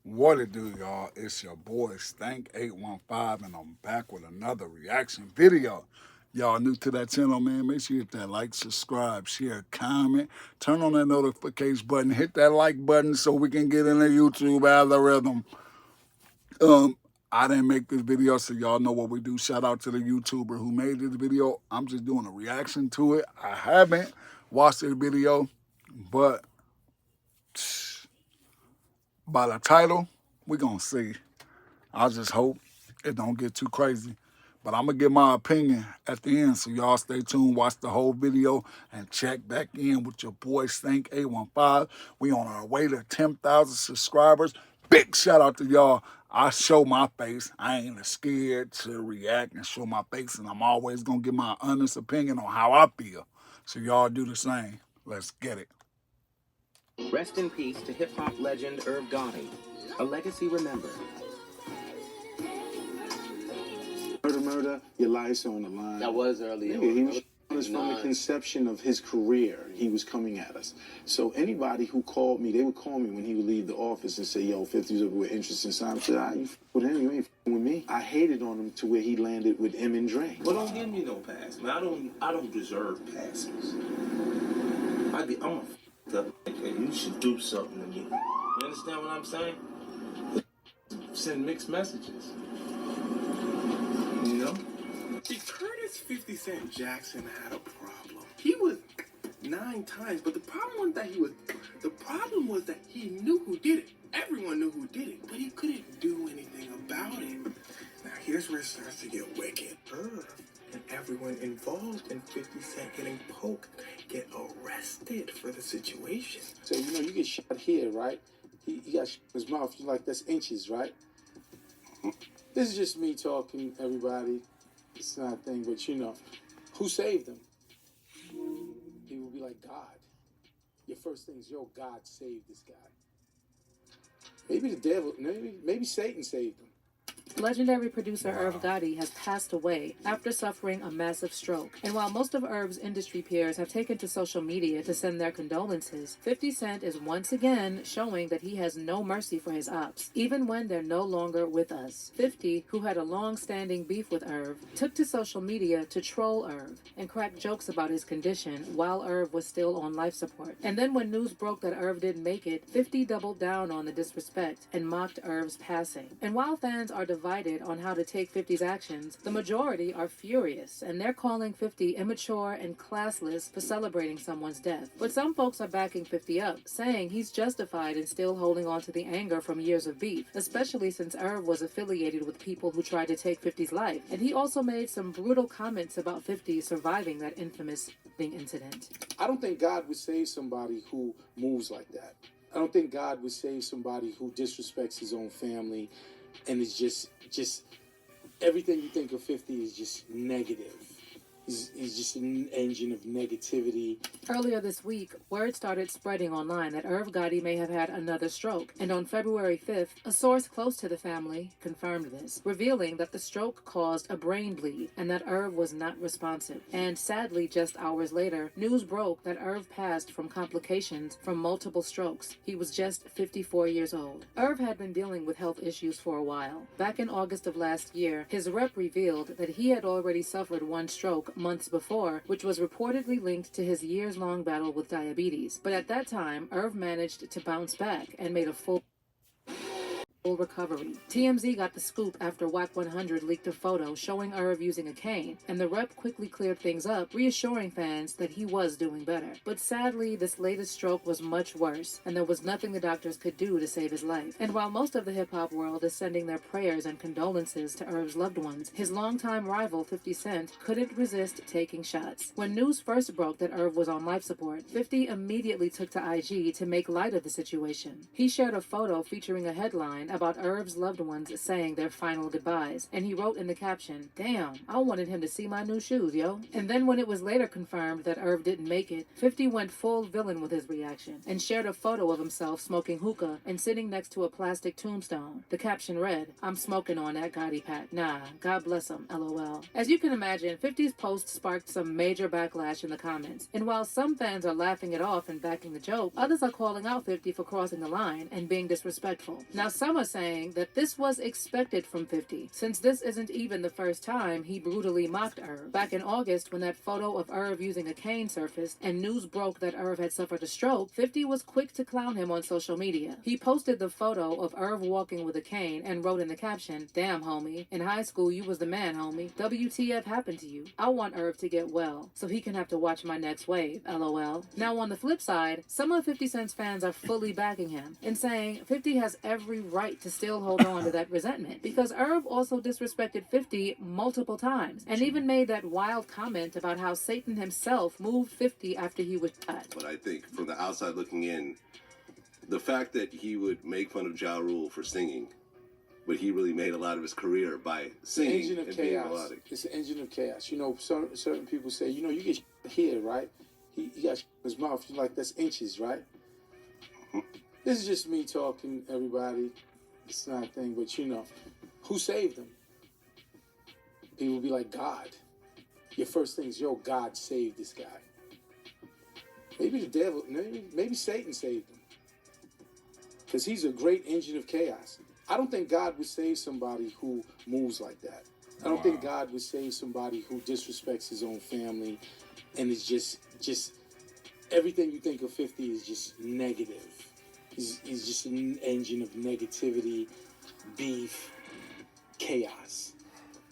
What it do, y'all? It's your boy Stank815, and I'm back with another reaction video. Y'all new to that channel, man? Make sure you hit that like, subscribe, share, comment, turn on that notification button, hit that like button so we can get in the YouTube algorithm. Um, I didn't make this video, so y'all know what we do. Shout out to the YouTuber who made this video. I'm just doing a reaction to it. I haven't watched the video, but by the title, we're gonna see. I just hope it don't get too crazy. But I'm gonna give my opinion at the end, so y'all stay tuned, watch the whole video, and check back in with your boy Stank815. We on our way to 10,000 subscribers. Big shout out to y'all. I show my face. I ain't scared to react and show my face, and I'm always gonna give my honest opinion on how I feel. So y'all do the same. Let's get it. Rest in peace to hip-hop legend Irv Gotti, a legacy remembered. Murder, your life's on the line. That was early. Yeah, he was from the conception of his career. He was coming at us. So anybody who called me, they would call me when he would leave the office and say, "Yo, 50's over with interest in Simon." I said, "Ah, you f with him, you ain't f with me." I hated on him to where he landed with M and Dre. Well, don't give me no pass, man. I don't deserve passes. I'm a f***ed up nigga. You should do something to me. You understand what I'm saying? Send mixed messages. You know? See, Curtis 50 Cent Jackson had a problem. He was 9 times, but the problem was that he knew who did it. Everyone knew who did it, but he couldn't do anything about it. Now here's where it starts to get wicked. Irv and everyone involved in 50 Cent getting poked get arrested for the situation. So, you get shot here, right? He got shot in his mouth. You're like, that's inches, right? This is just me talking, everybody. It's not a thing, but who saved him? He will be like, God. Your first thing is, yo, God saved this guy. Maybe the devil, maybe Satan saved him. Legendary producer Irv Gotti has passed away after suffering a massive stroke. And while most of Irv's industry peers have taken to social media to send their condolences, 50 Cent is once again showing that he has no mercy for his ops, even when they're no longer with us. 50, who had a long-standing beef with Irv, took to social media to troll Irv and crack jokes about his condition while Irv was still on life support. And then when news broke that Irv didn't make it, 50 doubled down on the disrespect and mocked Irv's passing. And while fans are divided on how to take 50's actions, the majority are furious, and they're calling 50 immature and classless for celebrating someone's death. But some folks are backing 50 up, saying he's justified in still holding on to the anger from years of beef, especially since Irv was affiliated with people who tried to take 50's life. And he also made some brutal comments about 50 surviving that infamous incident. I don't think God would save somebody who moves like that. I don't think God would save somebody who disrespects his own family and is just everything you think of 50 is just negative. He's just an engine of negativity. Earlier this week, word started spreading online that Irv Gotti may have had another stroke, and on February 5th, a source close to the family confirmed this, revealing that the stroke caused a brain bleed and that Irv was not responsive. And sadly, just hours later, news broke that Irv passed from complications from multiple strokes. He was just 54 years old. Irv had been dealing with health issues for a while. Back in August of last year, his rep revealed that he had already suffered one stroke months before, which was reportedly linked to his years-long battle with diabetes. But at that time, Irv managed to bounce back and made a full recovery. TMZ got the scoop after WAC 100 leaked a photo showing Irv using a cane, and the rep quickly cleared things up, reassuring fans that he was doing better. But sadly, this latest stroke was much worse, and there was nothing the doctors could do to save his life. And while most of the hip-hop world is sending their prayers and condolences to Irv's loved ones, his longtime rival 50 Cent couldn't resist taking shots. When news first broke that Irv was on life support, 50 immediately took to IG to make light of the situation. He shared a photo featuring a headline about Irv's loved ones saying their final goodbyes, and he wrote in the caption, "Damn, I wanted him to see my new shoes, yo." And then when it was later confirmed that Irv didn't make it, 50 went full villain with his reaction and shared a photo of himself smoking hookah and sitting next to a plastic tombstone. The caption read, "I'm smoking on that Gotti pack. Nah, God bless him, LOL." As you can imagine, 50's post sparked some major backlash in the comments, and while some fans are laughing it off and backing the joke, others are calling out 50 for crossing the line and being disrespectful. Now some are saying that this was expected from 50, since this isn't even the first time he brutally mocked Irv. Back in August, when that photo of Irv using a cane surfaced and news broke that Irv had suffered a stroke, 50 was quick to clown him on social media. He posted the photo of Irv walking with a cane and wrote in the caption, "Damn, homie. In high school, you was the man, homie. WTF happened to you? I want Irv to get well, so he can have to watch my next wave, LOL." Now, on the flip side, some of 50 Cent's fans are fully backing him and saying 50 has every right to still hold on to that resentment, because Irv also disrespected 50 multiple times and even made that wild comment about how Satan himself moved 50 after he was shot. But I think from the outside looking in, the fact that he would make fun of Ja Rule for singing, but he really made a lot of his career by singing Engine of and being chaos. melodic. It's an engine of chaos. You know, certain people say, you know, you get here, right? He got in his mouth. You're like, that's inches, right? This is just me talking, everybody. It's not a thing, but you know, who saved him? People be like, God. Your first thing is, yo, God saved this guy. Maybe the devil, maybe Satan saved him. Because he's a great engine of chaos. I don't think God would save somebody who moves like that. I don't think God would save somebody who disrespects his own family and is just everything you think of 50 is just negative. He's just an engine of negativity, beef, chaos.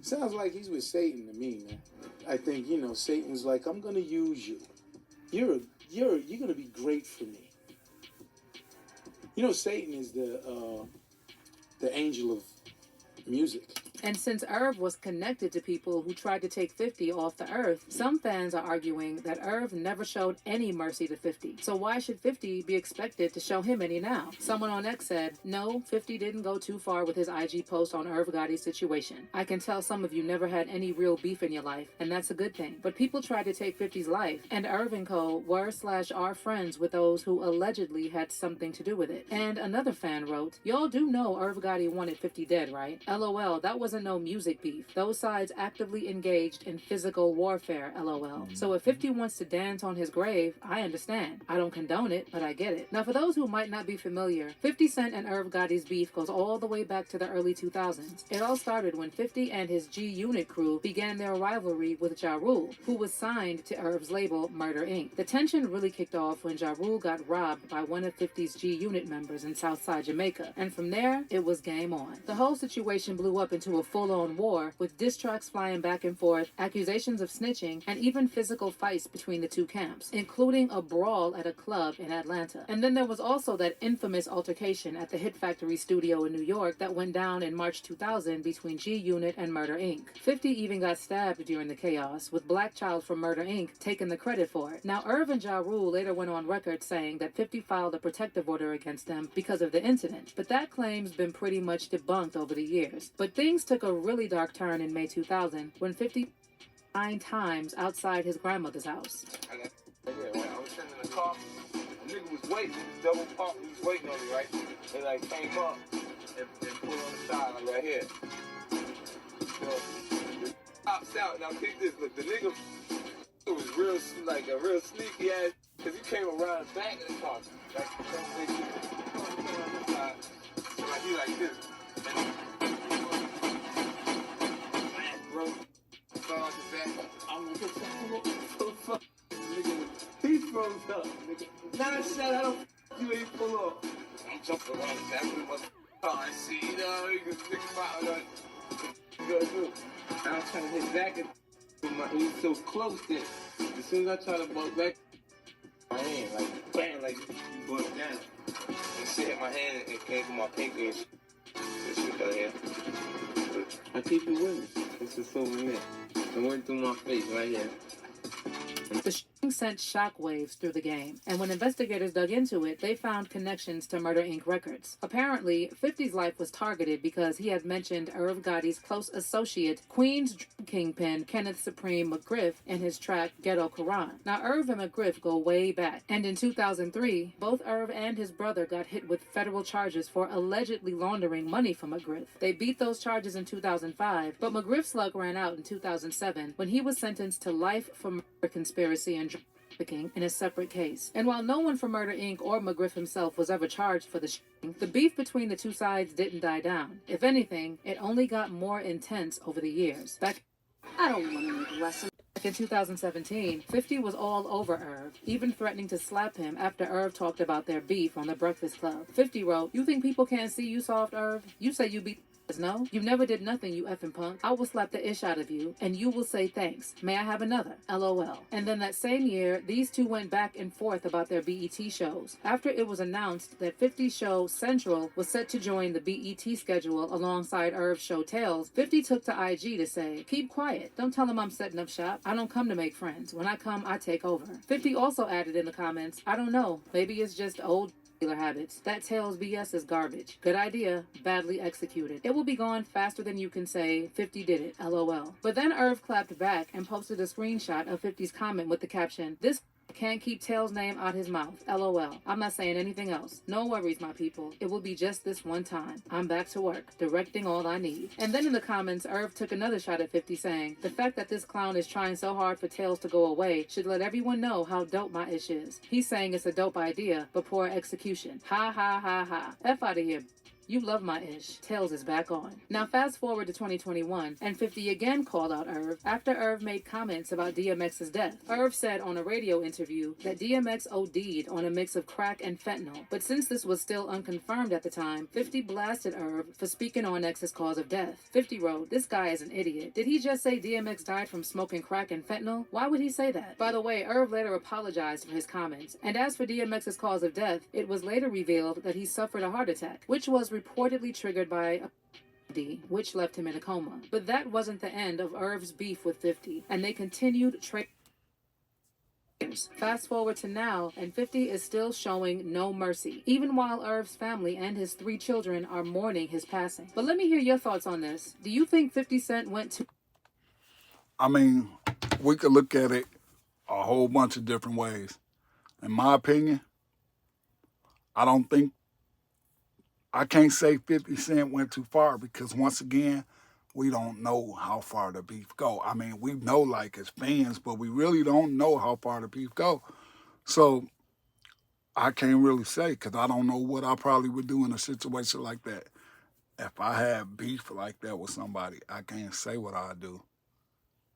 Sounds like he's with Satan to me, man. I think, you know, Satan's like, I'm gonna use you. You're gonna be great for me. You know, Satan is the angel of music. And since Irv was connected to people who tried to take 50 off the earth, some fans are arguing that Irv never showed any mercy to 50. So why should 50 be expected to show him any now? Someone on X said, "No, 50 didn't go too far with his IG post on Irv Gotti's situation. I can tell some of you never had any real beef in your life, and that's a good thing. But people tried to take 50's life, and Irv and co. were/are friends with those who allegedly had something to do with it." And another fan wrote, "Y'all do know Irv Gotti wanted 50 dead, right? LOL, that wasn't no music beef. Those sides actively engaged in physical warfare, LOL. So if 50 wants to dance on his grave, I understand. I don't condone it, but I get it." Now, for those who might not be familiar, 50 Cent and Irv Gotti's beef goes all the way back to the early 2000s. It all started when 50 and his G-Unit crew began their rivalry with Ja Rule, who was signed to Irv's label, Murder Inc. The tension really kicked off when Ja Rule got robbed by one of 50's G-Unit members in Southside Jamaica, and from there, it was game on. The whole situation blew up into a full-on war, with diss tracks flying back and forth, accusations of snitching, and even physical fights between the two camps, including a brawl at a club in Atlanta. And then there was also that infamous altercation at the Hit Factory studio in New York that went down in March 2000 between G-Unit and Murder Inc. 50 even got stabbed during the chaos, with Black Child from Murder Inc. taking the credit for it. Now, Irv and Ja Rule later went on record saying that 50 filed a protective order against them because of the incident, but that claim's been pretty much debunked over the years. But things took a really dark turn in May 2000 when 50 9 times outside his grandmother's house. I was sitting in the car, a nigga was waiting, double park, he was waiting on me, right? They like came up and pulled on the side, like right here. So, the pops out, now pick this, look, the nigga was real, like a real sneaky ass, cause he came around the back of the car. Like, so like, he like this. I'm gonna put some nigga. He froze up, nigga. Nah, shut up. You ain't pull up. I'm jumping around the back of my car. I see, you know, you can stick him out. What you gonna do? I was trying to hit back and he was so close that as soon as I try to bump back, my hand, like, bam, like, you bumped down. And shit hit my hand and it came from my pinky and shit. This shit right here. I keep it with me. This is over here. It went through my face right here. sent shockwaves through the game, and when investigators dug into it, they found connections to Murder Inc. records. Apparently, 50's life was targeted because he had mentioned Irv Gotti's close associate, Queens kingpin Kenneth Supreme McGriff, in his track Ghetto Quran. Now, Irv and McGriff go way back, and in 2003, both Irv and his brother got hit with federal charges for allegedly laundering money from McGriff. They beat those charges in 2005, but McGriff's luck ran out in 2007 when he was sentenced to life for murder, conspiracy, and trafficking in a separate case. And while no one from Murder Inc. or McGriff himself was ever charged for the shooting, the beef between the two sides didn't die down. If anything, it only got more intense over the years. I don't want to make lessons. Back in 2017, 50 was all over Irv, even threatening to slap him after Irv talked about their beef on The Breakfast Club. 50 wrote, "You think people can't see you soft, Irv? You say you beat no? You never did nothing, you effing punk. I will slap the ish out of you, and you will say thanks. May I have another? LOL." And then that same year, these two went back and forth about their BET shows. After it was announced that 50's show Central was set to join the BET schedule alongside Irv's show Tales, 50 took to IG to say, "Keep quiet. Don't tell him I'm setting up shop. I don't come to make friends. When I come, I take over." 50 also added in the comments, "I don't know. Maybe it's just old habits. That Tales BS is garbage. Good idea, badly executed. It will be gone faster than you can say 50 did it, LOL." But then Irv clapped back and posted a screenshot of 50's comment with the caption, "This can't keep Tales' name out his mouth, LOL. I'm not saying anything else. No worries, my people. It will be just this one time. I'm back to work, directing all I need." And then in the comments, Irv took another shot at 50, saying, "The fact that this clown is trying so hard for Tales to go away should let everyone know how dope my ish is. He's saying it's a dope idea, but poor execution. Ha ha ha ha. F out of here. You love my ish. Tales is back on." Now fast forward to 2021, and 50 again called out Irv after Irv made comments about DMX's death. Irv said on a radio interview that DMX OD'd on a mix of crack and fentanyl, but since this was still unconfirmed at the time, 50 blasted Irv for speaking on X's cause of death. 50 wrote, "This guy is an idiot. Did he just say DMX died from smoking crack and fentanyl? Why would he say that?" By the way, Irv later apologized for his comments, and as for DMX's cause of death, it was later revealed that he suffered a heart attack, which was reportedly triggered by a which left him in a coma. But that wasn't the end of Irv's beef with 50, and they continued trading. Fast forward to now, and 50 is still showing no mercy, even while Irv's family and his 3 children are mourning his passing. But let me hear your thoughts on this. Do you think 50 Cent went to... I mean, we could look at it a whole bunch of different ways. In my opinion, I can't say 50 Cent went too far because, once again, we don't know how far the beef go. I mean, we know, like, as fans, but we really don't know how far the beef go. So I can't really say because I don't know what I probably would do in a situation like that. If I had beef like that with somebody, I can't say what I'd do.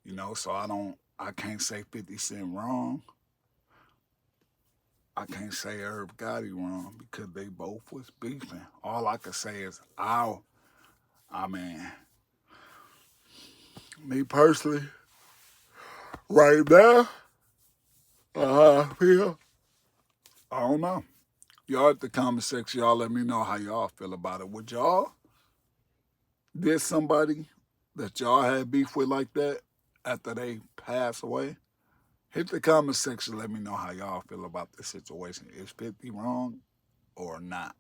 You know, so I can't say 50 Cent wrong. I can't say Irv Gotti wrong because they both was beefing. All I can say is, I mean, me personally, right now, I feel, I don't know. Y'all at the comment section, y'all let me know how y'all feel about it. Would y'all did somebody that y'all had beef with like that after they pass away? Hit the comment section, let me know how y'all feel about this situation. Is 50 wrong or not?